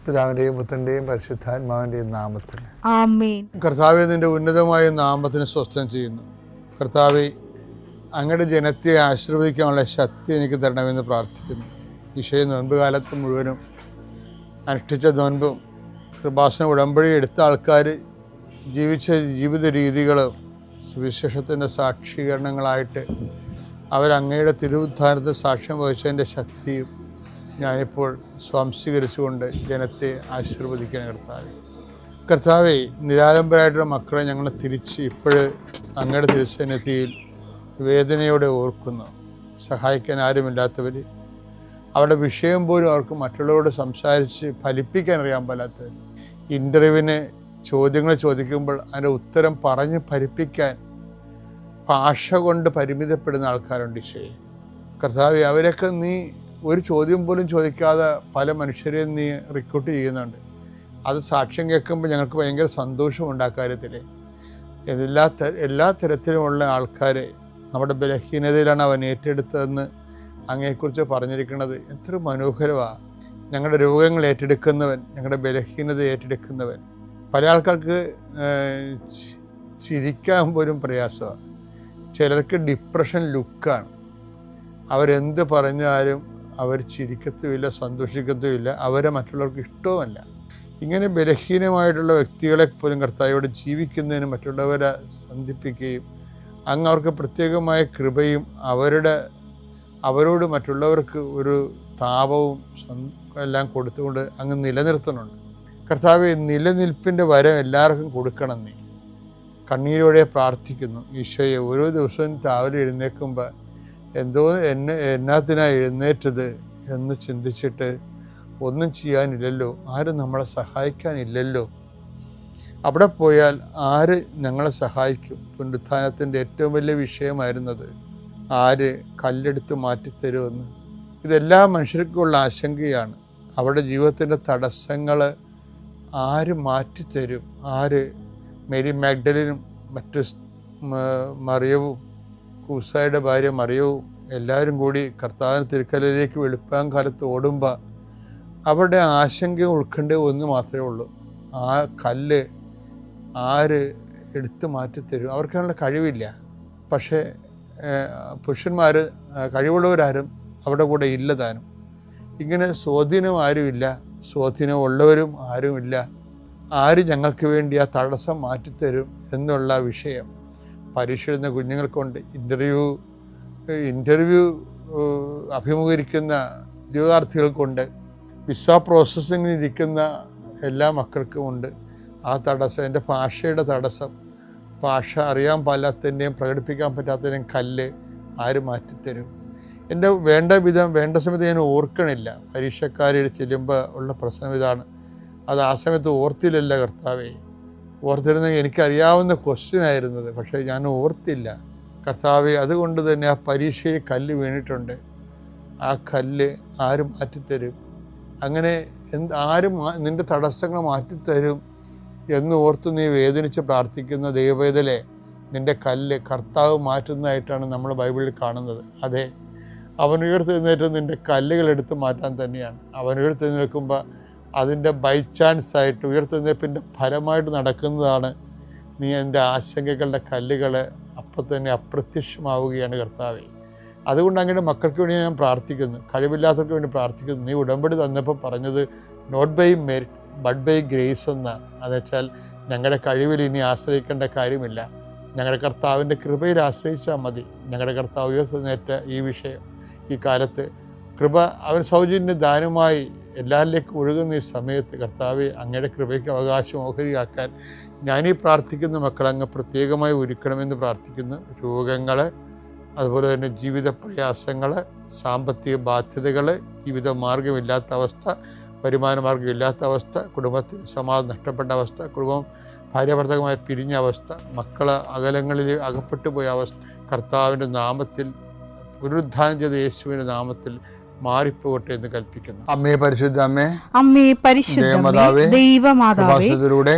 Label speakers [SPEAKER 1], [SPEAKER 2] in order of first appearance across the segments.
[SPEAKER 1] പിതാവിൻ്റെയും പുത്രൻ്റെയും പരിശുദ്ധാത്മാവിൻ്റെയും നാമത്തിൽ
[SPEAKER 2] ആമേൻ.
[SPEAKER 1] കർത്താവെ, നിൻ്റെ ഉന്നതമായ നാമത്തിന് സ്വസ്ഥം ചെയ്യുന്നു. കർത്താവെ, അങ്ങയുടെ ജനത്തെ ആശീർവദിക്കാനുള്ള ശക്തി എനിക്ക് തരണമെന്ന് പ്രാർത്ഥിക്കുന്നു. ഈശോയെ, നോൻപ് കാലത്ത് മുഴുവനും അനുഷ്ഠിച്ച നോൻപും കൃപാസന ഉടമ്പടി എടുത്ത ആൾക്കാർ ജീവിച്ച ജീവിത രീതികളും സുവിശേഷത്തിൻ്റെ സാക്ഷീകരണങ്ങളായിട്ട് അവരങ്ങയുടെ തിരുവുദ്ധാനത്തെ സാക്ഷ്യം വഹിച്ചതിൻ്റെ ശക്തിയും ഞാനിപ്പോൾ സ്വാംശീകരിച്ചുകൊണ്ട് ജനത്തെ ആശീർവദിക്കണം. കർത്താവെ, നിരാലംബരായിട്ടുള്ള മക്കളെ ഞങ്ങൾ തിരിച്ച് ഇപ്പോഴ് അങ്ങയുടെ തിരുസന്നിധിയിൽ വേദനയോടെ ഓർക്കുന്നു. സഹായിക്കാൻ ആരുമില്ലാത്തവർ, അവരുടെ വിഷയം പോലും അവർക്ക് മറ്റുള്ളവരോട് സംസാരിച്ച് ഫലിപ്പിക്കാൻ അറിയാൻ പാടാത്തവർ, ഇൻ്റർവ്യൂവിന് ചോദ്യങ്ങൾ ചോദിക്കുമ്പോൾ അതിൻ്റെ ഉത്തരം പറഞ്ഞ് ഫലിപ്പിക്കാൻ ഭാഷ കൊണ്ട് പരിമിതപ്പെടുന്ന ആൾക്കാരുണ്ട്. ഈശോയെ, കർത്താവെ, അവരൊക്കെ നീ ഒരു ചോദ്യം പോലും ചോദിക്കാതെ പല മനുഷ്യരെയും നീ റിക്രൂട്ട് ചെയ്യുന്നുണ്ട്. അത് സാക്ഷ്യം കേൾക്കുമ്പോൾ ഞങ്ങൾക്ക് ഭയങ്കര സന്തോഷമുണ്ട്. ആ കാര്യത്തിൽ എല്ലാ തരത്തിലുമുള്ള ആൾക്കാരെ നമ്മുടെ ബലഹീനതയിലാണ് അവൻ ഏറ്റെടുത്തതെന്ന് അങ്ങയെക്കുറിച്ച് പറഞ്ഞിരിക്കുന്നത് എത്ര മനോഹരമാണ്. ഞങ്ങളുടെ രോഗങ്ങൾ ഏറ്റെടുക്കുന്നവൻ, ഞങ്ങളുടെ ബലഹീനത ഏറ്റെടുക്കുന്നവൻ. പല ആൾക്കാർക്ക് ചിരിക്കാൻ പോലും പ്രയാസമാണ്. ചിലർക്ക് ഡിപ്രഷൻ ലുക്കാണ്. അവരെന്ത് പറഞ്ഞാലും അവർ ചിരിക്കത്തുമില്ല, സന്തോഷിക്കത്തുമില്ല, അവരെ മറ്റുള്ളവർക്ക് ഇഷ്ടവുമല്ല. ഇങ്ങനെ ബലഹീനമായിട്ടുള്ള വ്യക്തികളെ പോലും കർത്താവോട് ജീവിക്കുന്നതിന് മറ്റുള്ളവരെ സന്ധിപ്പിക്കുകയും അങ്ങ് അവർക്ക് പ്രത്യേകമായ കൃപയും അവരോട് മറ്റുള്ളവർക്ക് ഒരു താപവും എല്ലാം കൊടുത്തുകൊണ്ട് അങ്ങ് നിലനിർത്തുന്നുണ്ട്. കർത്താവെ, നിലനിൽപ്പിൻ്റെ വരം എല്ലാവർക്കും കൊടുക്കണം. നീ കണ്ണീരോടെ പ്രാർത്ഥിക്കുന്നു. ഈശോയെ, ഓരോ ദിവസവും രാവിലെ എഴുന്നേൽക്കുമ്പോൾ എന്നാത്തിനാണ് എഴുന്നേറ്റത് എന്ന് ചിന്തിച്ചിട്ട് ഒന്നും ചെയ്യാനില്ലല്ലോ, ആരും നമ്മളെ സഹായിക്കാനില്ലല്ലോ. അവിടെ പോയാൽ ആര് ഞങ്ങളെ സഹായിക്കും? പുനരുത്ഥാനത്തിൻ്റെ ഏറ്റവും വലിയ വിഷയമായിരുന്നത് ആര് കല്ലെടുത്ത് മാറ്റിത്തരുമെന്ന്. ഇതെല്ലാ മനുഷ്യർക്കുമുള്ള ആശങ്കയാണ്. അവരുടെ ജീവിതത്തിൻ്റെ തടസ്സങ്ങൾ ആര് മാറ്റിത്തരും? ആര്? മേരി മാഗ്ഡലിനും മറ്റ് മറിയവും കൂസായുടെ ഭാര്യ മറിയവും എല്ലാവരും കൂടി കർത്താവിന് തിരുക്കല്ലിലേക്ക് വെളുപ്പാൻ കാലത്ത് ഓടുമ്പോൾ അവരുടെ ആശങ്ക ഉൾക്കൊണ്ട ഒന്ന് മാത്രമേ ഉള്ളൂ, ആ കല്ല് ആര് എടുത്തു മാറ്റിത്തരും? അവർക്കതിനുള്ള കഴിവില്ല. പക്ഷേ പുരുഷന്മാർ, കഴിവുള്ളവരാരും അവരുടെ കൂടെ ഇല്ല താനും. ഇങ്ങനെ സ്വാധീനം ആരുമില്ല, സ്വാധീനം ഉള്ളവരും ആരുമില്ല. ആര് ഞങ്ങൾക്ക് വേണ്ടി ആ തടസ്സം മാറ്റിത്തരും എന്നുള്ള വിഷയം പരീക്ഷ എഴുതുന്ന കുഞ്ഞുങ്ങൾക്കുണ്ട്. ഇൻ്റർവ്യൂ അഭിമുഖീകരിക്കുന്ന ഉദ്യോഗാർത്ഥികൾക്കുണ്ട്. വിസ പ്രോസസ്സിങ്ങിലിരിക്കുന്ന എല്ലാ മക്കൾക്കുമുണ്ട് ആ തടസ്സം. എൻ്റെ ഭാഷയുടെ തടസ്സം, ഭാഷ അറിയാൻ പാടില്ലാത്തതിൻ്റെയും പ്രകടിപ്പിക്കാൻ പറ്റാത്തതിൻ്റെയും കല്ല് ആര് മാറ്റിത്തരും? എൻ്റെ വേണ്ട സമയത്ത് ഞാൻ ഓർക്കണില്ല. പരീക്ഷക്കാരിൽ ചെല്ലുമ്പോൾ ഉള്ള പ്രശ്നം ഇതാണ്. അത് ആ സമയത്ത് ഓർത്തില്ലല്ല കർത്താവേ. ഓർത്തിരുന്നെങ്കിൽ എനിക്കറിയാവുന്ന ക്വസ്റ്റ്യനായിരുന്നത്, പക്ഷേ ഞാൻ ഓർത്തില്ല കർത്താവേ. അതുകൊണ്ട് തന്നെ ആ പരീക്ഷയിൽ കല്ല് വീണിട്ടുണ്ട്. ആ കല്ല് ആര് മാറ്റിത്തരും? അങ്ങനെ നിൻ്റെ തടസ്സങ്ങൾ മാറ്റിത്തരും എന്ന് ഓർത്ത് നീ വേദനിച്ച് പ്രാർത്ഥിക്കുന്ന ദൈവവേദലെ, നിൻ്റെ കല്ല് കർത്താവ് മാറ്റുന്നതായിട്ടാണ് നമ്മൾ ബൈബിളിൽ കാണുന്നത്. അതെ, അവൻ ഉയർത്തെഴുന്നേറ്റ് നിൻ്റെ കല്ലുകൾ എടുത്ത് മാറ്റാൻ തന്നെയാണ്. അവൻ ഉയർത്തെഴുന്നേൽക്കുമ്പോൾ അതിൻ്റെ ബൈ ചാൻസായിട്ട് ഉയർത്തെഴുന്നേൽപ്പിൻ്റെ ഫലമായിട്ട് നടക്കുന്നതാണ്. നീ എൻ്റെ ആശങ്കകളുടെ കല്ലുകൾ അപ്പം തന്നെ അപ്രത്യക്ഷമാവുകയാണ് കർത്താവേ. അതുകൊണ്ട് അങ്ങനെ മക്കൾക്ക് വേണ്ടി ഞാൻ പ്രാർത്ഥിക്കുന്നു, കഴിവില്ലാത്തവർക്ക് വേണ്ടി പ്രാർത്ഥിക്കുന്നു. നീ ഉടമ്പടി തന്നപ്പോൾ പറഞ്ഞത് not by merit but by grace എന്നാണ്. അതെന്നുവെച്ചാൽ ഞങ്ങളുടെ കഴിവിൽ ഇനി ആശ്രയിക്കേണ്ട കാര്യമില്ല, ഞങ്ങളുടെ കർത്താവിൻ്റെ കൃപയിൽ ആശ്രയിച്ചാൽ മതി. ഞങ്ങളുടെ കർത്താവ് ഉയർത്തെഴുന്നേറ്റ ഈ വിഷയം, ഈ കാലത്ത് കൃപ അവൻ സൗജന്യ ദാനമായി എല്ലാവരിലേക്കും ഒഴുകുന്ന ഈ സമയത്ത് കർത്താവെ, അങ്ങയുടെ കൃപയ്ക്ക് അവകാശം ഓഹരിയാക്കാൻ ഞാനീ പ്രാർത്ഥിക്കുന്ന മക്കളങ്ങ് പ്രത്യേകമായി ഒരുക്കണമെന്ന് പ്രാർത്ഥിക്കുന്നു. രോഗങ്ങൾ, അതുപോലെ തന്നെ ജീവിത പ്രയാസങ്ങൾ, സാമ്പത്തിക ബാധ്യതകൾ, ജീവിത മാർഗമില്ലാത്ത അവസ്ഥ, വരുമാന മാർഗമില്ലാത്ത അവസ്ഥ, കുടുംബത്തിന് സമാധാനം നഷ്ടപ്പെട്ട അവസ്ഥ, കുടുംബം ഭാര്യാഭർത്തകമായി പിരിഞ്ഞ അവസ്ഥ, മക്കൾ അകലങ്ങളിൽ അകപ്പെട്ടു പോയ അവസ്ഥ, കർത്താവിൻ്റെ നാമത്തിൽ പുനരുദ്ധാനം ചെയ്ത യേശുവിൻ്റെ നാമത്തിൽ മാറിപ്പോകട്ടെ എന്ന് കൽപ്പിക്കുന്നു. അമ്മേ പരിശുദ്ധ അമ്മേ,
[SPEAKER 2] അമ്മേ പരിശുദ്ധ ദൈവമാതാവേ,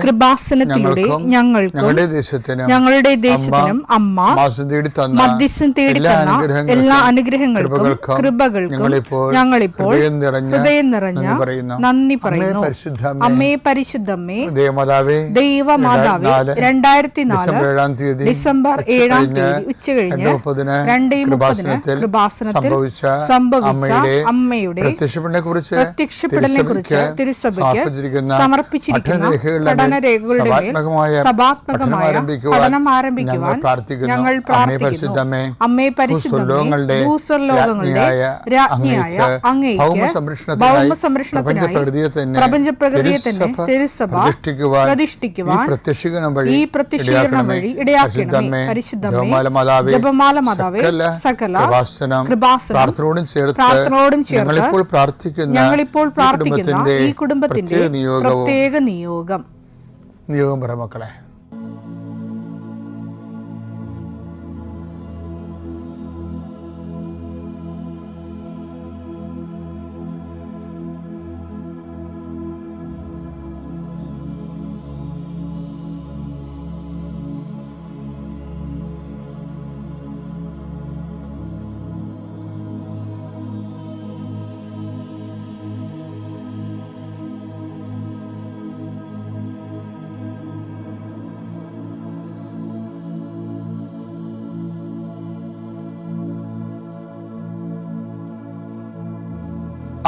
[SPEAKER 2] കൃപാസനത്തിലൂടെ ഞങ്ങൾക്കും ഞങ്ങളുടെ ദേശത്തിനും അമ്മ മധ്യസ്ഥം തേടി തന്ന എല്ലാ അനുഗ്രഹങ്ങൾക്കും കൃപകൾക്കും ഞങ്ങളിപ്പോൾ ഹൃദയം നിറഞ്ഞ നന്ദി പറയുന്നു. അമ്മേ പരിശുദ്ധമ്മേ ദൈവമാതാവേ, 2004 ഡിസംബർ 7 ഉച്ചകഴിഞ്ഞ് 2:30 കൃപാസനത്തിൽ സംഭവിച്ച അമ്മയുടെ പ്രത്യക്ഷപ്പെടലിനെ കുറിച്ച് തിരുസഭയ്ക്ക് സമർപ്പിച്ചിരിക്കുന്ന പഠനരേഖകളുടെ മേൽ സഭാത്മകമായ പഠനം ആരംഭിക്കുവാൻ ഞങ്ങൾ പ്രാർത്ഥിക്കുന്നു. അമ്മേ പരിശുദ്ധമേ, ഭൂസ്വർലോകങ്ങളുടെ രാജ്ഞിയായ അങ്ങേയ്ക്ക് ഭൗമസംരക്ഷണത്തിനായി പ്രപഞ്ചപ്രകൃതിയെ തന്നെ തിരുസഭ പ്രതിഷ്ഠിക്കുവാൻ ഈ പ്രത്യക്ഷീകരണം വഴി ഇടയാക്കണമേ. പരിശുദ്ധമേ, ജപമാല മാതാവേ, സകല കൃപാസനം പ്രാർത്ഥനയോടും ചേർത്ത് ഞങ്ങളിപ്പോൾ പ്രാർത്ഥിക്കുന്ന ഈ കുടുംബത്തിന്റെ പ്രത്യേക നിയോഗം
[SPEAKER 1] പറ മക്കളെ.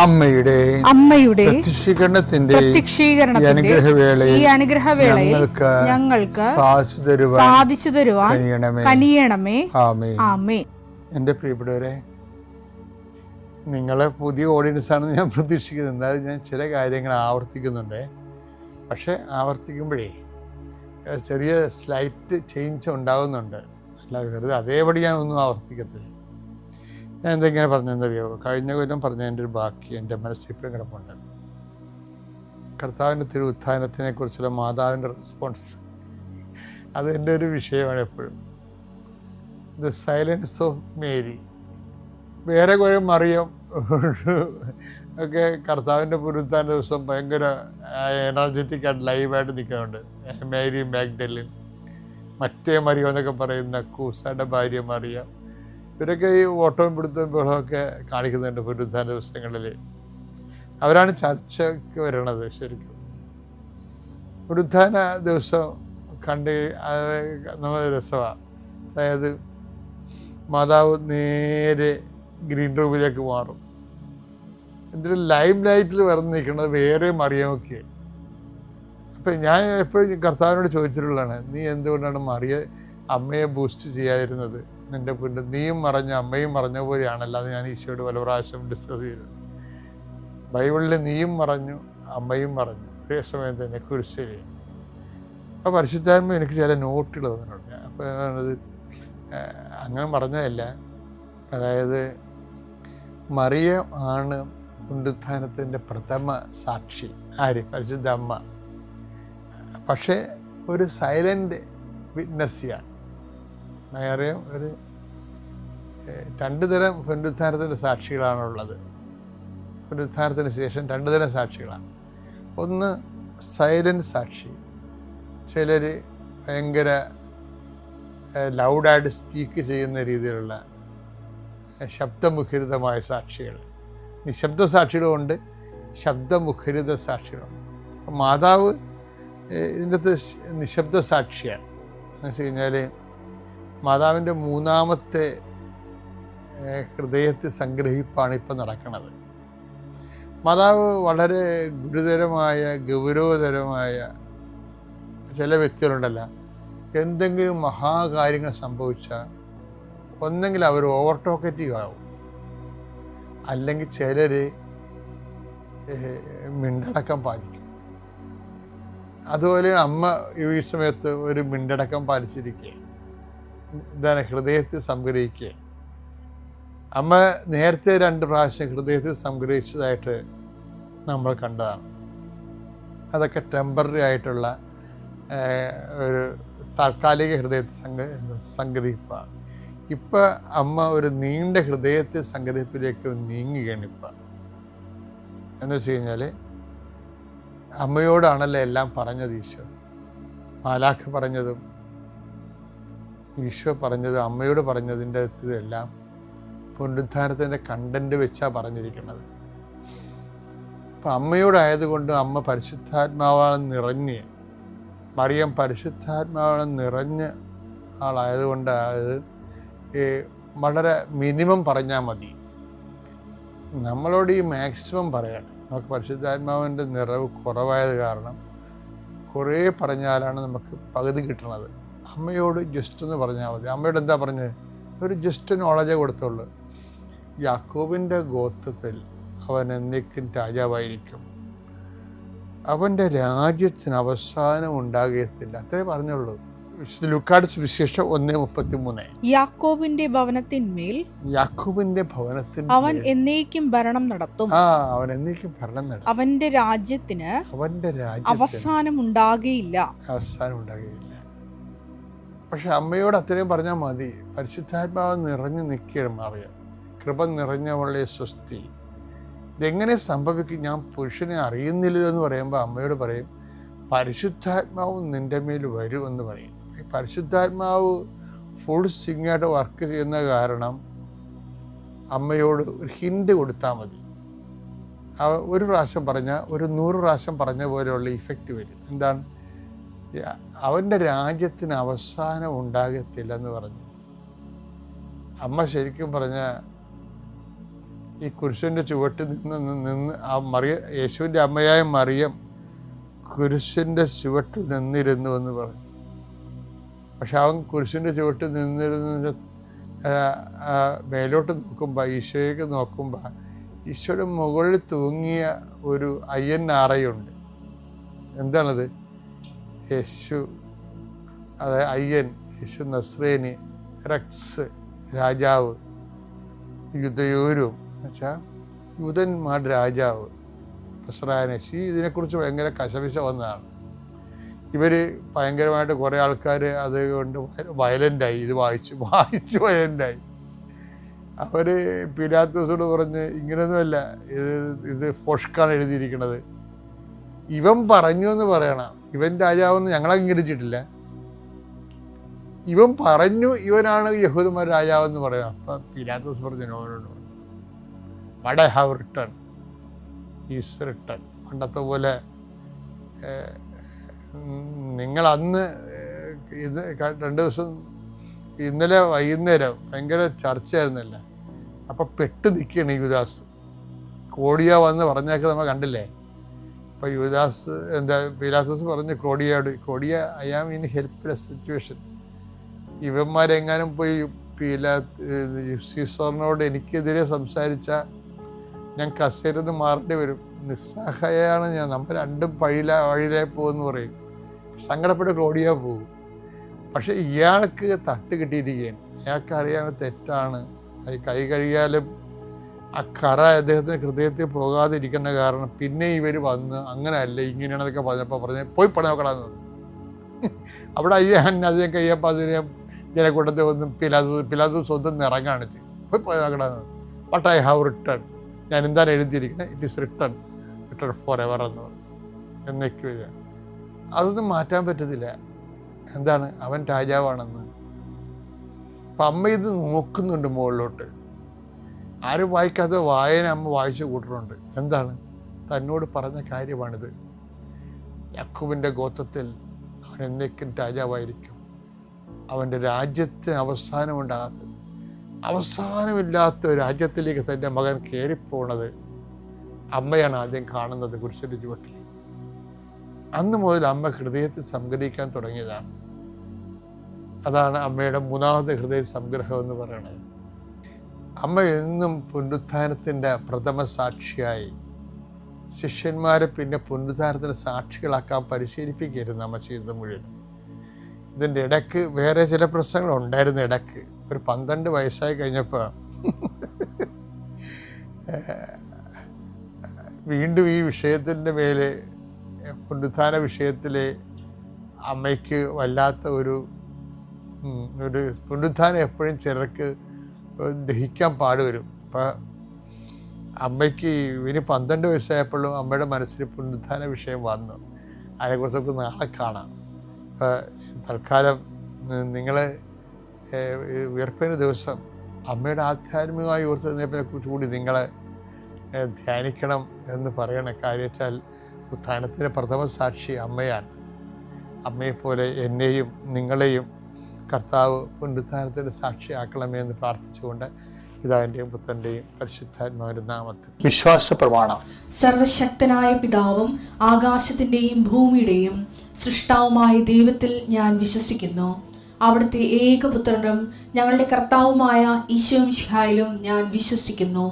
[SPEAKER 1] അമ്മയുടെ പ്രത്യക്ഷീകരണത്തിന്റെ ഈ അനുഗ്രഹവേളയിൽ ഞങ്ങൾക്ക് സാധിച്ചു തരുവാൻ കനിയണമേ. ആമേൻ. എൻ്റെ പ്രിയപ്പെട്ടവരെ, നിങ്ങളെ പുതിയ ഓഡിയൻസ് ആണെന്ന് ഞാൻ പ്രതീക്ഷിക്കുന്നത്. എന്തായാലും ഞാൻ ചില കാര്യങ്ങൾ ആവർത്തിക്കുന്നുണ്ട്. പക്ഷെ ആവർത്തിക്കുമ്പോഴേ ചെറിയ സ്ലൈറ്റ് ചേഞ്ച് ഉണ്ടാകുന്നുണ്ട്. അല്ല, വെറുതെ അതേപടി ഞാൻ ഒന്നും ആവർത്തിക്കത്തില്ല. ഞാൻ എന്തെങ്ങനെ പറഞ്ഞെന്നറിയോ? കഴിഞ്ഞ കൊല്ലം പറഞ്ഞതിൻ്റെ ഒരു ബാക്കി എൻ്റെ മനസ്സിൽ ഇപ്പോഴും കിടപ്പുണ്ട്. കർത്താവിൻ്റെ തിരുവുത്ഥാനത്തിനെ കുറിച്ചുള്ള മാതാവിൻ്റെ റെസ്പോൺസ്, അത് എൻ്റെ ഒരു വിഷയമാണ് എപ്പോഴും. The silence of Mary. വേറെ കുറേ മറിയം ഒക്കെ കർത്താവിൻ്റെ പുനരുത്ഥാന ദിവസം ഭയങ്കര എനർജറ്റിക് ആയിട്ട് ലൈവായിട്ട് നിൽക്കുന്നുണ്ട്. മേരി മാഗ്ഡലിൻ, മറ്റേ മറിയം എന്നൊക്കെ പറയുന്ന കൂസായുടെ ഭാര്യ മറിയം, ഇവരൊക്കെ ഈ ഓട്ടവും പിടുത്തവും ബഹളമൊക്കെ കാണിക്കുന്നുണ്ട് പുനരുത്ഥാന ദിവസങ്ങളിൽ. അവരാണ് ചർച്ചയ്ക്ക് വരണത്. ശരിക്കും പുനരുത്ഥാന ദിവസം കണ്ട് നമ്മൾ രസമാണ്. അതായത് മാതാവ് നേരെ ഗ്രീൻ റൂമിലേക്ക് മാറും. എന്നിട്ട് ലൈം ലൈറ്റിൽ വന്ന് നിൽക്കുന്നത് വേറെ മറിയമൊക്കെ. അപ്പം ഞാൻ എപ്പോഴും കർത്താവിനോട് ചോദിച്ചിട്ടുള്ളതാണ്, നീ എന്തുകൊണ്ടാണ് അമ്മയെ ബൂസ്റ്റ് ചെയ്യാതിരുന്നത്? നിൻ്റെ നീയും മറഞ്ഞ അമ്മയും മറഞ്ഞ പോലെയാണല്ലോ. അത് ഞാൻ ഈശോയോട് പല പ്രാവശ്യം ഡിസ്കസ് ചെയ്തിട്ടുണ്ട്. ബൈബിളിൽ നീയും മറഞ്ഞു അമ്മയും മറഞ്ഞു ഒരേ സമയം തന്നെ കുരിശിൽ. അപ്പോൾ പരിശുദ്ധാത്മ എനിക്ക് ചില നോട്ടുകൾ തന്നിട്ടുണ്ട്. അപ്പോൾ അത് അങ്ങനെ പറഞ്ഞതല്ല. അതായത് മറിയം ആണ് പുനരുത്ഥാനത്തിൻ്റെ പ്രഥമ സാക്ഷി. ആര്? പരിശുദ്ധ അമ്മ. പക്ഷേ ഒരു സൈലൻ്റ് വിറ്റ്നസ്സിയാണ്. അറിയാം, ഒരു 2 തരം പുനരുത്ഥാനത്തിൻ്റെ സാക്ഷികളാണുള്ളത്. പുനരുത്ഥാനത്തിന് ശേഷം 2 തരം സാക്ഷികളാണ്. ഒന്ന് സൈലൻ്റ് സാക്ഷി. ചിലർ ഭയങ്കര ലൗഡായിട്ട് സ്പീക്ക് ചെയ്യുന്ന രീതിയിലുള്ള ശബ്ദമുഖരിതമായ സാക്ഷികൾ. നിശബ്ദ സാക്ഷികളുമുണ്ട്, ശബ്ദമുഖരിത സാക്ഷികളുണ്ട്. അപ്പം മാതാവ് ഇതിൻ്റെ അകത്ത് നിശബ്ദ സാക്ഷിയാണ്. എന്ന് വെച്ച് കഴിഞ്ഞാൽ മാതാവിൻ്റെ 3ാമത്തെ ഹൃദയത്തെ സംഗ്രഹിപ്പാണ് ഇപ്പം നടക്കുന്നത്. മാതാവ് വളരെ ഗുരുതരമായ ഗൗരവതരമായ ചില വ്യക്തികളുണ്ടല്ല, എന്തെങ്കിലും മഹാകാര്യങ്ങൾ സംഭവിച്ചാൽ ഒന്നെങ്കിൽ അവർ ഓവർ ടോക്കറ്റീവ് ആവും, അല്ലെങ്കിൽ ചിലർ മിണ്ടടക്കം പാലിക്കും. അതുപോലെ അമ്മ ഈ സമയത്ത് ഒരു മിണ്ടടക്കം പാലിച്ചിരിക്കുക, എന്താണ് ഹൃദയത്തിൽ സംഗ്രഹിക്കുക. അമ്മ നേരത്തെ 2 പ്രാവശ്യം ഹൃദയത്തിൽ സംഗ്രഹിച്ചതായിട്ട് നമ്മൾ കണ്ടതാണ്. അതൊക്കെ ടെമ്പററി ആയിട്ടുള്ള ഒരു താൽക്കാലിക ഹൃദയത്തിൽ സംഗ്രഹിപ്പാണ്. ഇപ്പം അമ്മ ഒരു നീണ്ട ഹൃദയത്തെ സങ്കല്പത്തിലേക്ക് നീങ്ങുകയാണ് ഇപ്പം. എന്ന് വെച്ച് കഴിഞ്ഞാൽ അമ്മയോടാണല്ലോ എല്ലാം പറഞ്ഞത് ഈശോ. മാലാഖ പറഞ്ഞതും ഈശോ പറഞ്ഞതും അമ്മയോട് പറഞ്ഞതിൻ്റെ എല്ലാം പുനരുദ്ധാനത്തിൻ്റെ കണ്ടന്റ് വെച്ചാണ് പറഞ്ഞിരിക്കുന്നത്. അപ്പം അമ്മയോടായതുകൊണ്ട് അമ്മ പരിശുദ്ധാത്മാവാണ് നിറഞ്ഞ്, മറിയം പരിശുദ്ധാത്മാവാണ് നിറഞ്ഞ ആളായതുകൊണ്ട് അത് വളരെ മിനിമം പറഞ്ഞാൽ മതി. നമ്മളോട് ഈ മാക്സിമം പറയണം. നമുക്ക് പരിശുദ്ധാത്മാവിൻ്റെ നിറവ് കുറവായത് കാരണം കുറേ പറഞ്ഞാലാണ് നമുക്ക് പകുതി കിട്ടണത്. അമ്മയോട് ജസ്റ്റ് ഒന്ന് പറഞ്ഞാൽ മതി. അമ്മയോട് എന്താ പറഞ്ഞത്? ഒരു ജസ്റ്റ് നോളജേ കൊടുത്തുള്ളൂ. യാക്കോബിൻ്റെ ഗോത്രത്തിൽ അവൻ എന്നേക്കും രാജാവായിരിക്കും, അവൻ്റെ രാജ്യത്തിന് അവസാനം ഉണ്ടാകത്തില്ല, അത്രേ പറഞ്ഞുള്ളൂ. ലൂക്കായുടെ സുവിശേഷം 1:33.
[SPEAKER 2] യാക്കോബിന്റെ ഭവനത്തിന്മേൽ അവൻ എന്നേക്കും ഭരണം നടത്തും.
[SPEAKER 1] അവൻ എന്നേക്കും ഭരണം നടത്തും.
[SPEAKER 2] അവന്റെ രാജ്യത്തിന് അവസാനം ഉണ്ടാകുകയില്ല.
[SPEAKER 1] പക്ഷെ അമ്മയോട് അത്രയും പറഞ്ഞാൽ മതി. പരിശുദ്ധാത്മാവ് നിറഞ്ഞു നിൽക്കുകയാണ് മറിയം. കൃപ നിറഞ്ഞവളുടെ സ്വസ്തി. ഇതെങ്ങനെ സംഭവിക്കും? ഞാൻ പുരുഷനെ അറിയുന്നില്ലല്ലോ എന്ന് പറയുമ്പോൾ അമ്മയോട് പറയും, പരിശുദ്ധാത്മാവ് നിൻ്റെ മേൽ വരും എന്ന് പറയും. ഈ പരിശുദ്ധാത്മാവ് ഫുൾ സിംഗായിട്ട് വർക്ക് ചെയ്യുന്ന കാരണം അമ്മയോട് ഒരു ഹിൻഡ് കൊടുത്താൽ മതി. ഒരു പ്രാവശ്യം പറഞ്ഞാൽ ഒരു 100 പ്രാവശ്യം പറഞ്ഞ പോലെയുള്ള ഇഫക്റ്റ് വരും. എന്താണ്? അവൻ്റെ രാജ്യത്തിന് അവസാനം ഉണ്ടാകത്തില്ലെന്ന് പറഞ്ഞു. അമ്മ ശരിക്കും പറഞ്ഞാൽ ഈ കുരിശിൻ്റെ ചുവട്ടിൽ നിന്ന് യേശുവിൻ്റെ അമ്മയായ മറിയം കുരിശിൻ്റെ ചുവട്ടിൽ നിന്നിരുന്നു എന്ന് പറഞ്ഞു. പക്ഷെ അവൻ കുരിശിൻ്റെ ചുവട്ടിൽ നിന്നിരുന്ന മേലോട്ട് നോക്കുമ്പോൾ, ഈശോയ്ക്ക് നോക്കുമ്പോൾ, ഈശോയുടെ മുകളിൽ തൂങ്ങിയ ഒരു അയ്യൻ ആറയുണ്ട്. എന്താണത്? യേശു, അതായത് അയ്യൻ, യേശു നസ്രേനി, റക്സ് രാജാവ്, യുദ്ധയൂരും എന്നുവെച്ചാൽ യൂതന്മാരുടെ രാജാവ് നസ്രായനേശി. ഇതിനെക്കുറിച്ച് ഭയങ്കര കശപിശ വന്നതാണ്. ഇവർ ഭയങ്കരമായിട്ട് കുറേ ആൾക്കാർ അതുകൊണ്ട് വയലൻ്റായി. ഇത് വായിച്ച് വയലൻ്റായി. അവർ പിലാത്തോസോട് പറഞ്ഞ് ഇങ്ങനെയൊന്നുമല്ല, ഇത് ഫോഷ്കാണ് എഴുതിയിരിക്കുന്നത്, ഇവൻ പറഞ്ഞു എന്ന് പറയണം. ഇവൻ രാജാവെന്ന് ഞങ്ങൾ അംഗീകരിച്ചിട്ടില്ല, ഇവൻ പറഞ്ഞു ഇവനാണ് യഹൂദന്മാർ രാജാവെന്ന് പറയാം. അപ്പം പിലാത്തോസ് പറഞ്ഞു, നോനോട് വട ഹാവ് റിട്ടേൺ ഈസ് റിട്ടേൺ. പണ്ടത്തെ പോലെ നിങ്ങൾ അന്ന് ഇത് 2 ദിവസം ഇന്നലെ വൈകുന്നേരം ഭയങ്കര ചർച്ചയായിരുന്നില്ല. അപ്പം പെട്ട് നിൽക്കുകയാണ് യുദാസ്. കോടിയ വന്ന് പറഞ്ഞൊക്കെ നമ്മൾ കണ്ടില്ലേ. അപ്പം യുദാസ് പിലാത്തോസ് പറഞ്ഞ് കോടിയ I am in helpless situation. ഇവന്മാരെങ്ങാനും പോയി സീസറിനോട് എനിക്കെതിരെ സംസാരിച്ചാൽ ഞാൻ കസേരന്ന് മാറേണ്ടി വരും, നിസ്സഹായാണ് ഞാൻ, നമ്മൾ രണ്ടും വഴിയിലായി പോകുമെന്ന് പറയും. സങ്കടപ്പെട്ട് ക്ലോഡിയ പോകും. പക്ഷെ ഇയാൾക്ക് തട്ട് കിട്ടിയിരിക്കുകയാണ്. അയാൾക്ക് അറിയാൻ തെറ്റാണ്. കൈ കഴുകിയാലും ആ കറ അദ്ദേഹത്തിന് ഹൃദയത്തിൽ പോകാതിരിക്കുന്ന കാരണം പിന്നെ ഇവർ വന്ന് അങ്ങനെയല്ല ഇങ്ങനെയാണെന്നൊക്കെ പറഞ്ഞപ്പോൾ പോയി പണി നോക്കണമെന്ന് പറഞ്ഞു. അവിടെ അതിനെ കയ്യപ്പോൾ അതിനെ ജനക്കൂട്ടത്തിൽ വന്ന് പിലാത്തോസ് സ്വന്തം നിറം കാണിച്ച് പോയി നോക്കണമെന്ന്. ബട്ട് ഐ ഹാവ് റിട്ടേൺ, ഞാൻ എന്താണ് എഴുതിയിരിക്കുന്നത്, it is written for ever എന്ന് പറഞ്ഞു. എന്നൊക്കെ അതൊന്നും മാറ്റാൻ പറ്റത്തില്ല. എന്താണ്? അവൻ രാജാവാണെന്ന്. അപ്പം അമ്മ ഇത് നോക്കുന്നുണ്ട് മുകളിലോട്ട്. ആരും വായിക്കാത്ത വായന അമ്മ വായിച്ചു കൂട്ടുന്നുണ്ട്. എന്താണ്? തന്നോട് പറഞ്ഞ കാര്യമാണിത്. യാക്കോബിൻ്റെ ഗോത്രത്തിൽ അവൻ എന്നേക്കും രാജാവായിരിക്കും, അവൻ്റെ രാജ്യത്തിന് അവസാനമുണ്ടാകാത്തത്. അവസാനമില്ലാത്ത രാജ്യത്തിലേക്ക് തൻ്റെ മകൻ കയറിപ്പോണത് അമ്മയാണ് ആദ്യം കാണുന്നത് കുരിശിൻ്റെ ചുവട്ടിൽ. അന്ന് മുതൽ അമ്മ ഹൃദയത്തിൽ സംഗ്രഹിക്കാൻ തുടങ്ങിയതാണ്. അതാണ് അമ്മയുടെ 3ാമത്തെ ഹൃദയ സംഗ്രഹം എന്ന് പറയുന്നത്. അമ്മ എന്നും പുനരുത്ഥാനത്തിൻ്റെ പ്രഥമ സാക്ഷിയായി ശിഷ്യന്മാരെ പിന്നെ പുനരുത്ഥാനത്തിന് സാക്ഷികളാക്കാൻ പരിശീലിപ്പിക്കരുത് അമ്മ ചെയ്തത് മുഴുവൻ. ഇതിൻ്റെ ഇടയ്ക്ക് വേറെ ചില പ്രശ്നങ്ങളുണ്ടായിരുന്നു. ഇടയ്ക്ക് ഒരു 12 വയസ്സായി കഴിഞ്ഞപ്പോൾ വീണ്ടും ഈ വിഷയത്തിൻ്റെ മേലെ, പുനരുത്ഥാന വിഷയത്തിൽ അമ്മയ്ക്ക് വല്ലാത്ത ഒരു ഒരു പുനരുത്ഥാനം എപ്പോഴും ചിലർക്ക് ദഹിക്കാൻ പാടുവരും. ഇപ്പം അമ്മയ്ക്ക് ഇവന് 12 വയസ്സായപ്പോഴും അമ്മയുടെ മനസ്സിൽ പുനരുത്ഥാന വിഷയം വന്നു. അതിനെക്കുറിച്ചൊക്കെ നാളെ കാണാം. തൽക്കാലം നിങ്ങൾ ഉയർപ്പിന് ദിവസം അമ്മയുടെ ആധ്യാത്മികമായി ഉയർത്തുന്നതിനെ കുറിച്ച് കൂടി നിങ്ങളെ ധ്യാനിക്കണം എന്ന് പറയണ കാര്യത്താൽ ഉത്ഥാനത്തിൻ്റെ പ്രഥമ സാക്ഷി അമ്മയാണ്. അമ്മയെപ്പോലെ എന്നെയും നിങ്ങളെയും കർത്താവ് പുനരുത്ഥാനത്തിൻ്റെ സാക്ഷിയാക്കണമേ എന്ന് പ്രാർത്ഥിച്ചുകൊണ്ട് പിതാവിൻ്റെയും പുത്രൻ്റെയും പരിശുദ്ധാത്മാവിൻ്റെ നാമത്തിൽ വിശ്വാസ പ്രമാണം.
[SPEAKER 2] സർവശക്തനായ പിതാവും ആകാശത്തിൻ്റെയും ഭൂമിയുടെയും സൃഷ്ടാവുമായ ദൈവത്തിൽ ഞാൻ വിശ്വസിക്കുന്നു. അവിടുത്തെ ഏകപുത്രനും ഞങ്ങളുടെ കർത്താവുമായ ഈശോമിശിഹായിലും ഞാൻ വിശ്വസിക്കുന്നു.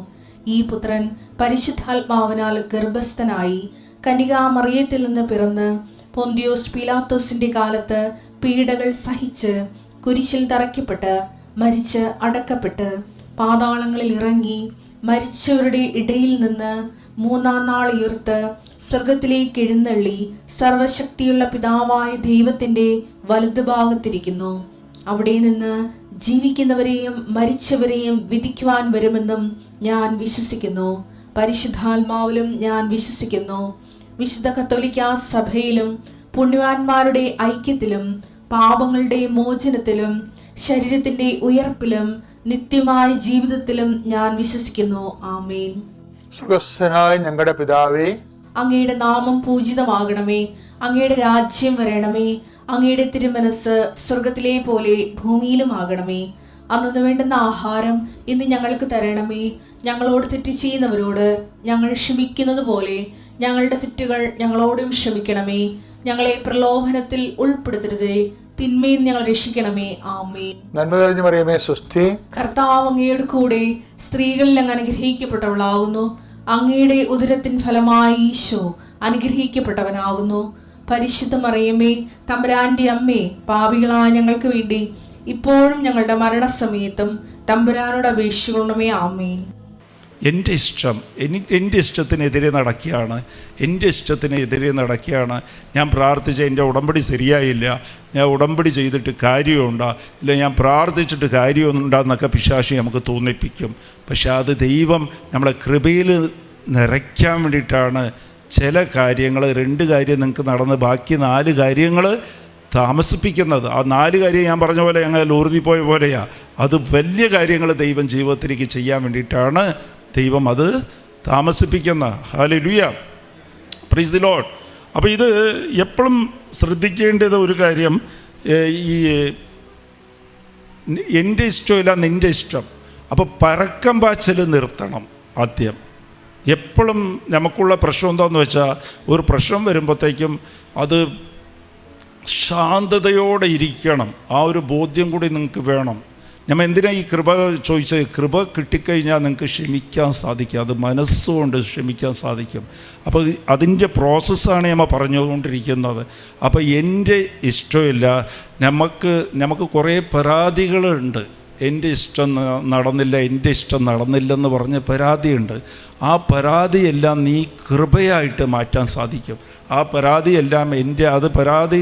[SPEAKER 2] ഈ പുത്രൻ പരിശുദ്ധാത്മാവിനാൽ ഗർഭസ്ഥനായി കന്യകാമറിയത്തിൽ നിന്ന് പിറന്ന് പൊന്തിയോസ് പീലാത്തോസിന്റെ കാലത്ത് പീഡകൾ സഹിച്ച് കുരിശിൽ തറയ്ക്കപ്പെട്ട് മരിച്ച് അടക്കപ്പെട്ട് പാതാളങ്ങളിൽ ഇറങ്ങി മരിച്ചവരുടെ ഇടയിൽ നിന്ന് 3-ാം നാൾ ഉയർത്ത് സ്വർഗത്തിലേക്ക് എഴുന്നള്ളി സർവശക്തിയുള്ള പിതാവായ ദൈവത്തിന്റെ വലതുഭാഗത്തിരിക്കുന്നു. അവിടെ നിന്ന് ജീവിക്കുന്നവരെയും മരിച്ചവരെയും വിധിക്കുവാൻ വരുമെന്നും ഞാൻ വിശ്വസിക്കുന്നു. പരിശുദ്ധാത്മാവിലും ഞാൻ വിശ്വസിക്കുന്നു. വിശുദ്ധ കത്തോലിക്കാ സഭയിലും പുണ്യവാന്മാരുടെ ഐക്യത്തിലും പാപങ്ങളുടെ മോചനത്തിലും ശരീരത്തിന്റെ ഉയർപ്പിലും നിത്യമായ ജീവിതത്തിലും ഞാൻ വിശ്വസിക്കുന്നു. ആമേൻ.
[SPEAKER 1] സ്വർഗ്ഗസ്ഥനായ ഞങ്ങളുടെ പിതാവേ,
[SPEAKER 2] അങ്ങയുടെ നാമം പൂജിതമാകണമേ. അങ്ങയുടെ രാജ്യം വരണമേ. അങ്ങയുടെ തിരുമനസ് സ്വർഗത്തിലെ പോലെ ഭൂമിയിലുമാകണമേ. അന്നു വേണ്ടുന്ന ആഹാരം ഇന്ന് ഞങ്ങൾക്ക് തരണമേ. ഞങ്ങളോട് തെറ്റ് ചെയ്യുന്നവരോട് ഞങ്ങൾ ക്ഷമിക്കുന്നത് പോലെ ഞങ്ങളുടെ തെറ്റുകൾ ഞങ്ങളോടും ക്ഷമിക്കണമേ. ഞങ്ങളെ പ്രലോഭനത്തിൽ ഉൾപ്പെടുത്തരുതേ, തിന്മയിൽ ഞങ്ങൾ രക്ഷിക്കണമേ. ആമേൻ.
[SPEAKER 1] നന്മ നിറഞ്ഞ മറിയമേ, സ്വസ്തി.
[SPEAKER 2] കർത്താവ് അങ്ങയുടെ കൂടെ സ്ത്രീകളിൽ അങ്ങ് അനുഗ്രഹിക്കപ്പെട്ടവളാകുന്നു. അങ്ങയുടെ ഉദരത്തിൻ ഫലമായി ഈശോ അനുഗ്രഹിക്കപ്പെട്ടവനാകുന്നു. പരിശുദ്ധ മറിയമേ, തമ്പുരാന്റെ അമ്മേ, പാപികളായ ഞങ്ങൾക്ക് വേണ്ടി ഇപ്പോഴും ഞങ്ങളുടെ മരണസമയത്തും തമ്പുരാനോട് അപേക്ഷിക്കണമേ. ആമേൻ.
[SPEAKER 3] എൻ്റെ ഇഷ്ടത്തിനെതിരെ നടക്കുകയാണ്. ഞാൻ പ്രാർത്ഥിച്ച എൻ്റെ ഉടമ്പടി ശരിയായില്ല, ഞാൻ ഉടമ്പടി ചെയ്തിട്ട് കാര്യമുണ്ടോ, ഇല്ല ഞാൻ പ്രാർത്ഥിച്ചിട്ട് കാര്യമുണ്ടെന്നൊക്കെ പിശാചി നമുക്ക് തോന്നിപ്പിക്കും. പക്ഷെ അത് ദൈവം നമ്മളെ കൃപയിൽ നിറയ്ക്കാൻ വേണ്ടിയിട്ടാണ് ചില കാര്യങ്ങൾ, 2 കാര്യം നിങ്ങൾക്ക് നടന്ന് ബാക്കി 4 കാര്യങ്ങൾ താമസിപ്പിക്കുന്നത്. ആ 4 കാര്യം ഞാൻ പറഞ്ഞ പോലെ ഞങ്ങൾ ലോറിൽ പോയ പോലെയാണ്. അത് വലിയ കാര്യങ്ങൾ ദൈവം ജീവിതത്തിലേക്ക് ചെയ്യാൻ വേണ്ടിയിട്ടാണ് ദൈവം അത് താമസിപ്പിക്കുന്ന. Hallelujah, praise the lord. അപ്പോൾ ഇത് എപ്പോഴും ശ്രദ്ധിക്കേണ്ടത് ഒരു കാര്യം, ഈ എൻ്റെ ഇഷ്ടമില്ല നിൻ്റെ ഇഷ്ടം. അപ്പോൾ പരക്കം പാച്ചിൽ നിർത്തണം ആദ്യം. എപ്പോഴും നമുക്കുള്ള പ്രശ്നം എന്താണെന്ന് വെച്ചാൽ, ഒരു പ്രശ്നം വരുമ്പോഴത്തേക്കും അത് ശാന്തതയോടെ ഇരിക്കണം. ആ ഒരു ബോധ്യം കൂടി നിങ്ങൾക്ക് വേണം. നമ്മൾ എന്തിനാണ് ഈ കൃപ ചോദിച്ചത്? കൃപ കിട്ടിക്കഴിഞ്ഞാൽ നിങ്ങൾക്ക് ക്ഷമിക്കാൻ സാധിക്കും, അത് മനസ്സുകൊണ്ട് ക്ഷമിക്കാൻ സാധിക്കും. അപ്പോൾ അതിൻ്റെ പ്രോസസ്സാണ് നമ്മൾ പറഞ്ഞുകൊണ്ടിരിക്കുന്നത്. അപ്പോൾ എൻ്റെ ഇഷ്ടമില്ല, നമുക്ക് കുറേ പരാതികളുണ്ട്. എൻ്റെ ഇഷ്ടം നടന്നില്ലെന്ന് പറഞ്ഞ് പരാതിയുണ്ട്. ആ പരാതിയെല്ലാം നീ കൃപയായിട്ട് മാറ്റാൻ സാധിക്കും. ആ പരാതിയെല്ലാം പരാതി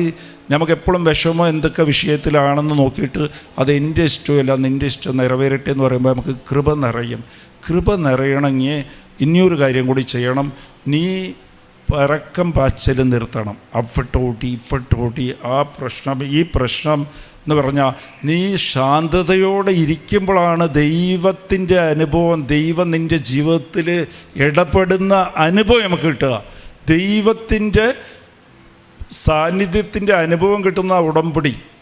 [SPEAKER 3] നമുക്കെപ്പോഴും വിഷമം എന്തൊക്കെ വിഷയത്തിലാണെന്ന് നോക്കിയിട്ട് അത് എൻ്റെ ഇഷ്ടമല്ല നിൻ്റെ ഇഷ്ടം നിറവേറട്ടെ എന്ന് പറയുമ്പോൾ നമുക്ക് കൃപ നിറയും. കൃപ നിറയണമെങ്കിൽ ഇനിയൊരു കാര്യം കൂടി ചെയ്യണം. നീ പരക്കം പാച്ചിൽ നിർത്തണം. ഇഫട്ടോട്ടി ഈ പ്രശ്നം എന്ന് പറഞ്ഞാൽ നീ ശാന്തതയോടെ ഇരിക്കുമ്പോഴാണ് ദൈവത്തിൻ്റെ അനുഭവം, ദൈവം നിൻ്റെ ജീവിതത്തിൽ ഇടപെടുന്ന അനുഭവം നമുക്ക് കിട്ടുക. ദൈവത്തിൻ്റെ സാന്നിധ്യത്തിൻ്റെ അനുഭവം കിട്ടുന്ന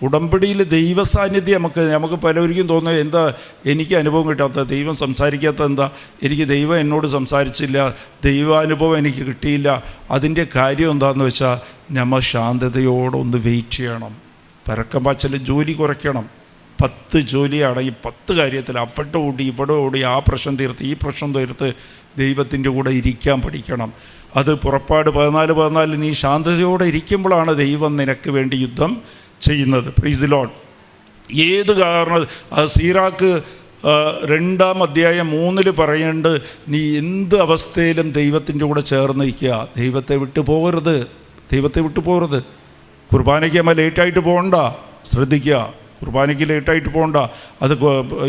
[SPEAKER 3] ഉടമ്പടിയിൽ ദൈവ സാന്നിധ്യം നമുക്ക് പലർക്കും തോന്നുന്നത്, എന്താ എനിക്ക് അനുഭവം കിട്ടാത്ത, ദൈവം സംസാരിക്കാത്ത, എന്താ എനിക്ക് ദൈവം എന്നോട് സംസാരിച്ചില്ല, ദൈവാനുഭവം എനിക്ക് കിട്ടിയില്ല. അതിൻ്റെ കാര്യം എന്താണെന്ന് വെച്ചാൽ നമ്മൾ ശാന്തതയോടെ ഒന്ന് വെയിറ്റ് ചെയ്യണം. പരക്കം പാച്ചിൽ ജോലി കുറയ്ക്കണം. 10 ജോലിയാണെങ്കിൽ 10 കാര്യത്തിൽ ഇവിടെ ഓടി ആ പ്രശ്നം തീർത്ത് ഈ പ്രശ്നം തീർത്ത് ദൈവത്തിൻ്റെ കൂടെ ഇരിക്കാൻ പഠിക്കണം. അത് പുറപ്പാട് 14 നീ ശാന്തതയോടെ ഇരിക്കുമ്പോഴാണ് ദൈവം നിനക്ക് വേണ്ടി യുദ്ധം ചെയ്യുന്നത്. Price the Lord. ഏത് കാരണം സീറാക്ക് 2-ാം അധ്യായം 3 പറയുന്നുണ്ട്, നീ എന്ത് അവസ്ഥയിലും ദൈവത്തിൻ്റെ കൂടെ ചേർന്ന് നിൽക്കുക, ദൈവത്തെ വിട്ടു പോകരുത്. കുർബാനയ്ക്ക് നമ്മൾ ലേറ്റായിട്ട് പോകണ്ട, ശ്രദ്ധിക്കുക. കുർബാനയ്ക്ക് ലേറ്റായിട്ട് പോകണ്ട. അത്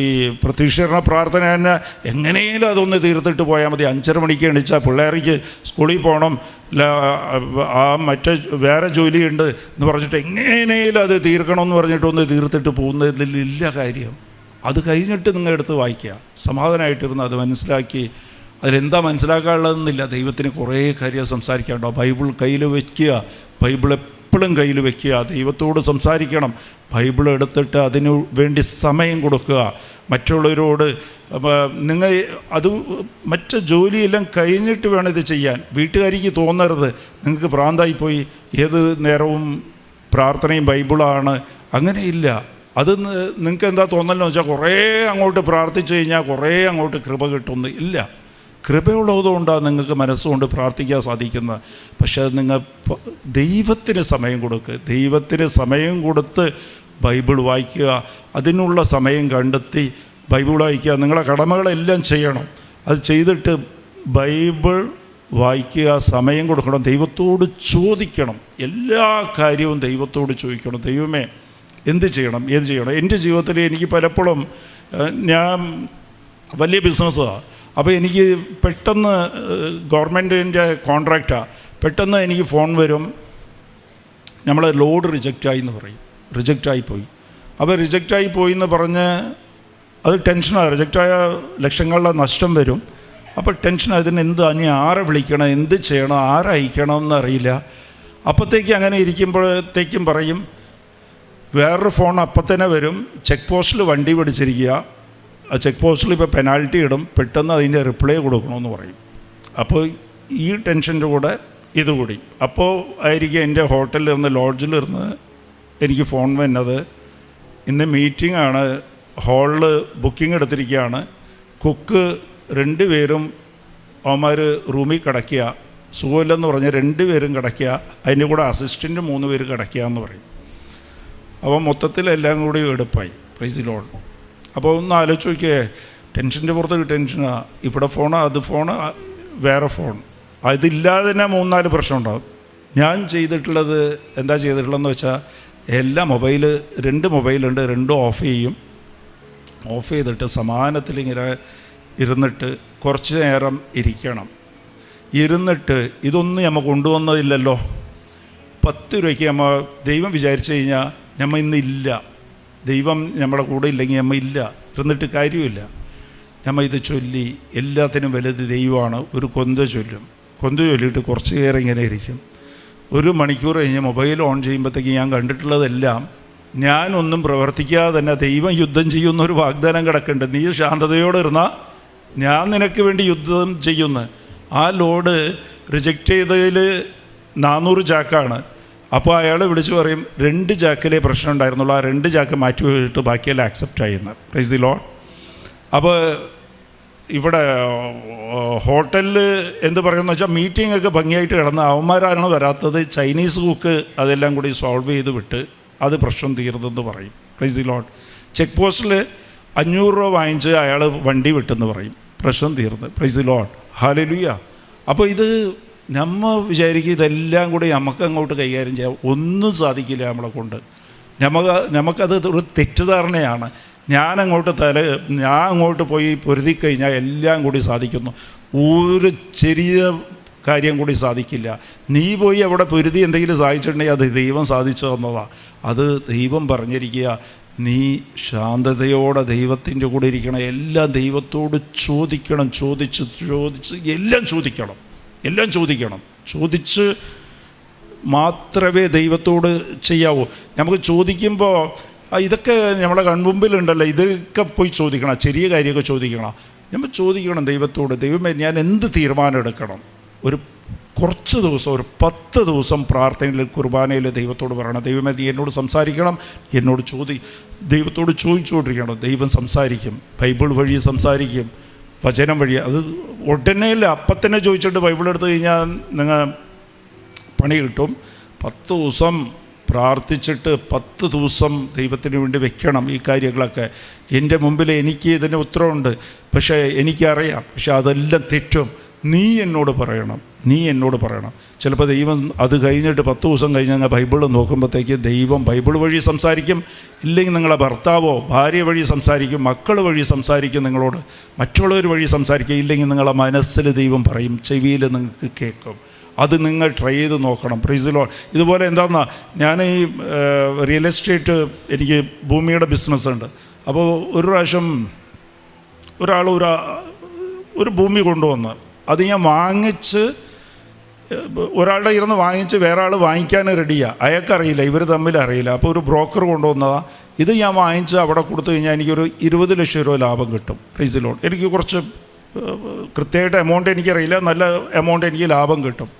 [SPEAKER 3] ഈ പ്രത്യക്ഷീകരണ പ്രാർത്ഥന തന്നെ എങ്ങനെയും അതൊന്ന് തീർത്തിട്ട് പോയാൽ മതി. 5:30 മണിക്ക് എണീച്ചാൽ പിള്ളേർക്ക് സ്കൂളിൽ പോകണം, മറ്റേ വേറെ ജോലിയുണ്ട് എന്ന് പറഞ്ഞിട്ട് എങ്ങനെയും അത് തീർക്കണമെന്ന് പറഞ്ഞിട്ടൊന്ന് തീർത്തിട്ട് പോകുന്നതിലില്ല കാര്യം. അത് കഴിഞ്ഞിട്ട് നിങ്ങൾ എടുത്ത് വായിക്കുക, സമാധാനമായിട്ടിരുന്ന് അത് മനസ്സിലാക്കി. അതിലെന്താ മനസ്സിലാക്കാനുള്ളതെന്നില്ല. ദൈവത്തിന് കുറേ കാര്യം സംസാരിക്കാനുണ്ടോ. ബൈബിൾ കയ്യിൽ വയ്ക്കുക, ബൈബിൾ എപ്പോഴും കയ്യിൽ വയ്ക്കുക, ദൈവത്തോട് സംസാരിക്കണം. ബൈബിൾ എടുത്തിട്ട് അതിനു വേണ്ടി സമയം കൊടുക്കുക. മറ്റുള്ളവരോട് നിങ്ങൾ അത് മറ്റു ജോലിയെല്ലാം കഴിഞ്ഞിട്ട് വേണം ഇത് ചെയ്യാൻ. വീട്ടുകാരിക്ക് തോന്നരുത് നിങ്ങൾക്ക് ഭ്രാന്തായിപ്പോയി, ഏത് നേരവും പ്രാർത്ഥനയും ബൈബിളാണ്. അങ്ങനെയില്ല. അത് നിങ്ങൾക്ക് എന്താ തോന്നലെന്ന് വെച്ചാൽ കുറേ അങ്ങോട്ട് പ്രാർത്ഥിച്ചു കഴിഞ്ഞാൽ കുറേ അങ്ങോട്ട് കൃപ കിട്ടുന്നു. ഇല്ല, കൃപയുള്ളതുകൊണ്ടാണ് നിങ്ങൾക്ക് മനസ്സുകൊണ്ട് പ്രാർത്ഥിക്കാൻ സാധിക്കുന്നത്. പക്ഷേ നിങ്ങൾ ദൈവത്തിന് സമയം കൊടുക്കുക, ദൈവത്തിന് സമയം കൊടുത്ത് ബൈബിൾ വായിക്കുക, അതിനുള്ള സമയം കണ്ടെത്തി ബൈബിൾ വായിക്കുക. നിങ്ങളെ കടമകളെല്ലാം ചെയ്യണം. അത് ചെയ്തിട്ട് ബൈബിൾ വായിക്കുക, സമയം കൊടുക്കണം, ദൈവത്തോട് ചോദിക്കണം. എല്ലാ കാര്യവും ദൈവത്തോട് ചോദിക്കണം. ദൈവമേ എന്ത് ചെയ്യണം, ഏത് ചെയ്യണം. എൻ്റെ ജീവിതത്തിൽ എനിക്ക് പലപ്പോഴും ഞാൻ വലിയ ബിസിനസ്സാണ്. അപ്പോൾ എനിക്ക് പെട്ടെന്ന് ഗവൺമെൻറ്റിൻ്റെ കോൺട്രാക്റ്റാണ്, പെട്ടെന്ന് എനിക്ക് ഫോൺ വരും, നമ്മളെ ലോഡ് റിജക്റ്റായി എന്ന് പറയും. റിജക്റ്റായിപ്പോയി. അപ്പോൾ റിജക്റ്റായി പോയി എന്ന് പറഞ്ഞ് അത് ടെൻഷനാണ്. റിജക്റ്റായ ലക്ഷങ്ങളുടെ നഷ്ടം വരും. അപ്പോൾ ടെൻഷനാണ്. ഇതിന് എന്ത് ഇനി ആരെ വിളിക്കണം, എന്ത് ചെയ്യണം, ആരയക്കണം എന്നറിയില്ല. അപ്പോഴത്തേക്ക് അങ്ങനെ ഇരിക്കുമ്പോഴത്തേക്കും പറയും വേറൊരു ഫോൺ അപ്പം തന്നെ വരും, ചെക്ക് പോസ്റ്റിൽ വണ്ടി പിടിച്ചിരിക്കുക, ആ ചെക്ക് പോസ്റ്റിൽ ഇപ്പോൾ പെനാൽറ്റി ഇടും, പെട്ടെന്ന് അതിൻ്റെ റിപ്ലൈ കൊടുക്കണമെന്ന് പറയും. അപ്പോൾ ഈ ടെൻഷൻ്റെ കൂടെ ഇതുകൂടി. അപ്പോൾ ആയിരിക്കും എൻ്റെ ഹോട്ടലിലിരുന്ന് ലോഡ്ജിലിരുന്ന് എനിക്ക് ഫോൺ വന്നത്, ഇന്ന് മീറ്റിംഗ് ആണ്, ഹാളിൽ ബുക്കിംഗ് എടുത്തിരിക്കുകയാണ്, കുക്ക് 2 പേരും അവന്മാർ റൂമിൽ കിടക്കുക, സുഖമില്ലെന്ന് പറഞ്ഞ് 2 പേരും കിടക്കുക, അതിൻ്റെ കൂടെ അസിസ്റ്റൻ്റ് 3 പേര് കിടക്കുക എന്ന് പറയും. അപ്പോൾ മൊത്തത്തിലെല്ലാം കൂടി എടുപ്പായി. Price the lord. അപ്പോൾ ഒന്ന് ആലോചിച്ച് നോക്കിയേ, ടെൻഷൻ്റെ പുറത്ത് ടെൻഷനാണ്. ഇവിടെ ഫോണ്, അത് ഫോണ്, വേറെ ഫോൺ. അതില്ലാതെ തന്നെ 3-4 പ്രശ്നം ഉണ്ടാകും. ഞാൻ ചെയ്തിട്ടുള്ളത് എന്താ ചെയ്തിട്ടുള്ളതെന്ന് വെച്ചാൽ എല്ലാ 2 മൊബൈലുണ്ട്, 2 ഓഫ് ചെയ്യും. ഓഫ് ചെയ്തിട്ട് സമാനത്തിൽ ഇങ്ങനെ ഇരുന്നിട്ട് കുറച്ച് നേരം ഇരിക്കണം. ഇരുന്നിട്ട് ഇതൊന്നും നമ്മൾ കൊണ്ടുവന്നതില്ലല്ലോ, 10 രൂപയ്ക്ക് നമ്മൾ ദൈവം വിചാരിച്ചു കഴിഞ്ഞാൽ നമ്മൾ ഇന്നില്ല, ദൈവം നമ്മുടെ കൂടെ ഇല്ലെങ്കിൽ നമ്മൾ ഇല്ല, ഇരുന്നിട്ട് കാര്യമില്ല. നമ്മൾ ഇത് ചൊല്ലി എല്ലാത്തിനും വലുത് ദൈവമാണ്. ഒരു കൊന്ത ചൊല്ലും, കൊന്ത ചൊല്ലിയിട്ട് കുറച്ച് നേരം ഇങ്ങനെ ഇരിക്കും. 1 മണിക്കൂർ കഴിഞ്ഞ് മൊബൈൽ ഓൺ ചെയ്യുമ്പോഴത്തേക്ക് ഞാൻ കണ്ടിട്ടുള്ളതെല്ലാം ഞാനൊന്നും പ്രവർത്തിക്കാതെ തന്നെ ദൈവം യുദ്ധം ചെയ്യുന്നൊരു വാഗ്ദാനം കിടക്കുന്നുണ്ട്. നീ ശാന്തതയോടെ ഇരുന്നാൽ ഞാൻ നിനക്ക് വേണ്ടി യുദ്ധം ചെയ്യുന്നു. ആ ലോഡ് റിജക്റ്റ് ചെയ്തതിൽ 400 ചാക്കാണ്. അപ്പോൾ അയാൾ വിളിച്ചു പറയും 2 ചാക്കിലേ പ്രശ്നം ഉണ്ടായിരുന്നുള്ളൂ, ആ 2 ചാക്ക് മാറ്റി പോയിട്ട് ബാക്കിയെല്ലാം ആക്സെപ്റ്റ് ആയിരുന്നു. Price the lord. അപ്പോൾ ഇവിടെ ഹോട്ടലിൽ എന്ത് പറയുമെന്ന് വെച്ചാൽ മീറ്റിംഗ് ഒക്കെ ഭംഗിയായിട്ട് കിടന്ന് അവന്മാരാണ് വരാത്തത്, ചൈനീസ് കുക്ക് അതെല്ലാം കൂടി സോൾവ് ചെയ്ത് വിട്ട് അത് പ്രശ്നം തീർന്നെന്ന് പറയും. Price the Lord. ചെക്ക് പോസ്റ്റിൽ 500 രൂപ വാങ്ങിച്ച് അയാൾ വണ്ടി വിട്ടെന്ന് പറയും, പ്രശ്നം തീർന്ന്. Price the Lord. ഹല്ലേലൂയ. അപ്പോൾ ഇത് നമ്മൾ വിചാരിക്കും ഇതെല്ലാം കൂടി നമുക്ക് അങ്ങോട്ട് കൈകാര്യം ചെയ്യാം, ഒന്നും സാധിക്കില്ല നമ്മളെ കൊണ്ട്. നമുക്കത് ഒരു തെറ്റിദ്ധാരണയാണ്. ഞാൻ അങ്ങോട്ട് പോയി പൊരുതി കഴിഞ്ഞാൽ എല്ലാം കൂടി സാധിക്കുന്നു. ഒരു ചെറിയ കാര്യം കൂടി സാധിക്കില്ല. നീ പോയി അവിടെ പൊരുതി എന്തെങ്കിലും സാധിച്ചിട്ടുണ്ടെങ്കിൽ അത് ദൈവം സാധിച്ചു തന്നതാണ്. അത് ദൈവം പറഞ്ഞിരിക്കുക, നീ ശാന്തതയോടെ ദൈവത്തിൻ്റെ കൂടെ ഇരിക്കണം, എല്ലാം ദൈവത്തോട് ചോദിക്കണം, ചോദിച്ച് എല്ലാം ചോദിച്ച് മാത്രമേ ദൈവത്തോട് ചെയ്യാവൂ. നമുക്ക് ചോദിക്കുമ്പോൾ ഇതൊക്കെ നമ്മുടെ കൺമുമ്പിലുണ്ടല്ലോ, ഇതൊക്കെ പോയി ചോദിക്കണം, ചെറിയ കാര്യമൊക്കെ ചോദിക്കണം. നമ്മൾ ചോദിക്കണം ദൈവത്തോട്, ദൈവമേ ഞാൻ എന്ത് തീരുമാനം എടുക്കണം. കുറച്ച് ദിവസം, ഒരു 10 ദിവസം പ്രാർത്ഥനയിൽ കുർബാനയിൽ ദൈവത്തോട് പറയണം, ദൈവമേ നീ എന്നോട് സംസാരിക്കണം, ദൈവത്തോട് ചോദിച്ചുകൊണ്ടിരിക്കണം. ദൈവം സംസാരിക്കും, ബൈബിൾ വഴി സംസാരിക്കും, വചനം വഴി. അത് ഉടനെയല്ല, അപ്പം തന്നെ ചോദിച്ചിട്ട് ബൈബിൾ എടുത്തു കഴിഞ്ഞാൽ നിങ്ങൾ പണി കിട്ടും. 10 ദിവസം പ്രാർത്ഥിച്ചിട്ട് 10 ദിവസം ദൈവത്തിന് വേണ്ടി വെക്കണം ഈ കാര്യങ്ങളൊക്കെ. എൻ്റെ മുമ്പിൽ എനിക്ക് ഇതിന് ഉത്തരവുണ്ട്, പക്ഷേ എനിക്കറിയാം, പക്ഷെ അതെല്ലാം തെറ്റും. നീ എന്നോട് പറയണം, നീ എന്നോട് പറയണം. ചിലപ്പോൾ ദൈവം അത് കഴിഞ്ഞിട്ട് 10 ദിവസം കഴിഞ്ഞ് നിങ്ങൾ ബൈബിൾ നോക്കുമ്പോഴത്തേക്ക് ദൈവം ബൈബിൾ വഴി സംസാരിക്കും, ഇല്ലെങ്കിൽ നിങ്ങളെ ഭർത്താവോ ഭാര്യ വഴി സംസാരിക്കും, മക്കൾ വഴി സംസാരിക്കും, നിങ്ങളോട് മറ്റുള്ളവർ വഴി സംസാരിക്കും. ഇല്ലെങ്കിൽ നിങ്ങളെ മനസ്സിൽ ദൈവം പറയും, ചെവിയിൽ നിങ്ങൾക്ക് കേൾക്കും. അത് നിങ്ങൾ ട്രൈ ചെയ്ത് നോക്കണം. Price the Lord. ഇതുപോലെ എന്താണെന്നാ, ഞാൻ ഈ റിയൽ എസ്റ്റേറ്റ്, എനിക്ക് ഭൂമിയുടെ ബിസിനസ്സുണ്ട്. അപ്പോൾ ഒരു പ്രാവശ്യം ഒരാൾ ഒരു ഭൂമി കൊണ്ടുവന്ന് അത് ഞാൻ വാങ്ങിച്ച്, ഒരാളുടെ ഇരുന്ന് വാങ്ങിച്ച് വേറെ ആൾ വാങ്ങിക്കാൻ റെഡിയാണ്. അയാൾക്കറിയില്ല, ഇവർ തമ്മിൽ അറിയില്ല. അപ്പോൾ ഒരു ബ്രോക്കർ കൊണ്ടുവന്നതാണ്. ഇത് ഞാൻ വാങ്ങിച്ച് അവിടെ കൊടുത്തു കഴിഞ്ഞാൽ എനിക്കൊരു 20 ലക്ഷം രൂപ ലാഭം കിട്ടും. Price the Lord. എനിക്ക് കുറച്ച് കൃത്യമായിട്ട് എമൗണ്ട് എനിക്കറിയില്ല, നല്ല എമൗണ്ട് എനിക്ക് ലാഭം കിട്ടും.